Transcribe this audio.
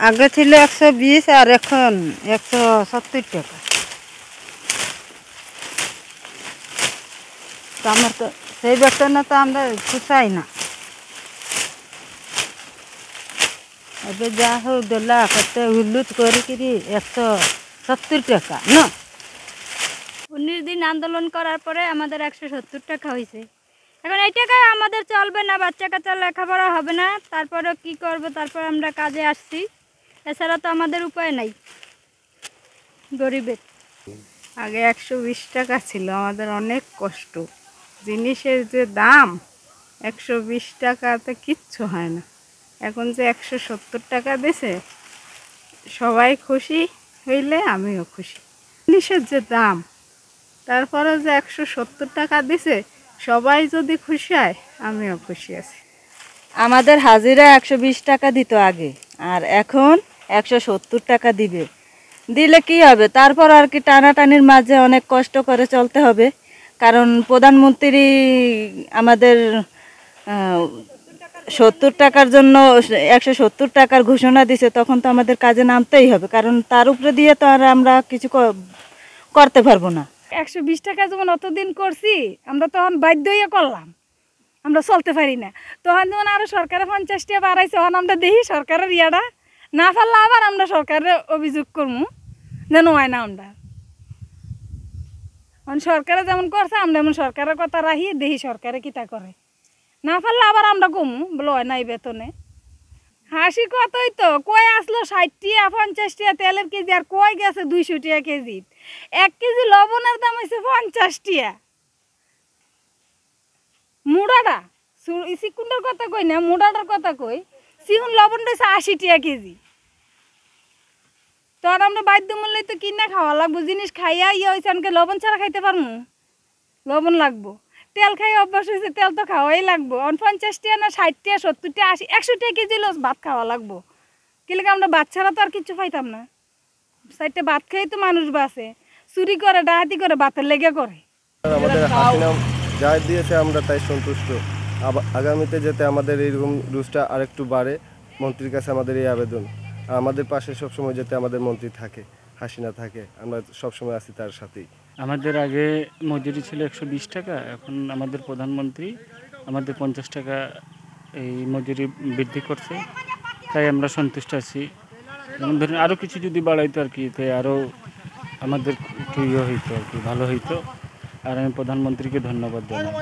আগে ছিল 120 আর এখন 170 টাকা। তো আমার তো সেই বেতনে তো আমরা খুশাই না। ଏବେ ଯାହା ହଉ ଦେଲା କେତେ ହୁଲୁତ କରିକିରି 170 টাকা না। 19 দিন আন্দোলন করার পরে আমাদের 170 টাকা হয়েছে। এখন এই টাকায় আমাদের চলবে না, বাচ্চা কাচ্চা লেখাপড়া হবে না, তারপরে কি করব, তারপর আমরা কাজে আসছি, এছাড়া তো আমাদের উপায় নাই গরিবের। আগে 120 টাকা ছিল, আমাদের অনেক কষ্ট, জিনিসের যে দাম 120 টাকাতে কিচ্ছু হয় না। এখন যে 170 টাকা দিছে, সবাই খুশি হইলে আমিও খুশি। জিনিসের যে দাম, তারপরে যে 170 টাকা দিছে, সবাই যদি খুশি হয় আমিও খুশি আছি। আমাদের হাজিরা 120 টাকা দিত আগে, আর এখন 170 টাকা দিবে। দিলে কি হবে, তারপর আর কি টানাটানির মাঝে অনেক কষ্ট করে চলতে হবে। কারণ প্রধানমন্ত্রী আমাদের 70 টাকার জন্য 170 টাকার ঘোষণা দিছে, তখন তো আমাদের কাজে নামতেই হবে, কারণ তার উপরে দিয়ে তো আর আমরা কিছু করতে পারবো না। 120 টাকা যেমন অতদিন করছি, আমরা তখন বাধ্য হয়ে করলাম, আমরা চলতে পারি না। তখন যেমন আরও সরকারের 50 টাকা বাড়াইছে, তখন আমরা দেখি সরকারের ইয়াটা না পারলে আবার আমরা সরকারের অভিযোগ করবো যেন হয় না। আমরা সরকারে যেমন করছে, আমরা এমন সরকারের কথা রাখি, দেখি সরকারে কিতা করে, না পারলে আবার আমরা কমু বলে হয় না এই বেতনে। হাসি কতই তো কই আসলো 60 টাকা 50 টাকা তেলের কেজি, আর কই গেছে 200 টাকা কেজি। 1 কেজি লবণের দাম হয়েছে 50 টাকা। মুড়াটা সিকুন্ডার কথা কই না, মুড়াটার কথা কই, সিহুন লবণ রয়েছে 80 টাকা কেজি। তখন আমরা বাধ্য মূল্যে তো কিনা খাওয়া লাগবো, জিনিস খাইয়া হয়েছে, আমাকে লবণ ছাড়া খাইতে পারবো, লবণ লাগবো। তেল খাই অভ্যাস হয়েছে, তেল তো খাওয়াই লাগবো। 50 টাকা না 60 টাকা 70 টাকা 80 100 টাকা কেজি ভাত খাওয়া লাগবো। কিলে আমরা ভাত ছাড়া তো আর কিছু পাইতাম না। 4টা ভাত খেয়ে তো মানুষ বাঁচে, চুরি করে ডাহাতি করে ভাতের লেগে করে। আমাদের হাসিনা যা দিয়েছে আমরা তাই সন্তুষ্ট। আগামীতে যাতে আমাদের এইরকম রুজটা আরেকটু বাড়ে, মন্ত্রীর কাছে আমাদের এই আবেদন। আর আমাদের পাশে সবসময় যাতে আমাদের মন্ত্রী থাকে, হাসিনা থাকে, আমরা সবসময় আছি তার সাথেই। আমাদের আগে মজুরি ছিল 120 টাকা, এখন আমাদের প্রধানমন্ত্রী আমাদের 50 টাকা এই মজুরি বৃদ্ধি করছে, তাই আমরা সন্তুষ্ট আছি। যেমন ধরুন আরও কিছু যদি বাড়াইতো আর কি, তাই আরও আমাদের একটু ইয়ে হইতো আর কি, ভালো হইতো। আর আমি প্রধানমন্ত্রীকে ধন্যবাদ জানাই।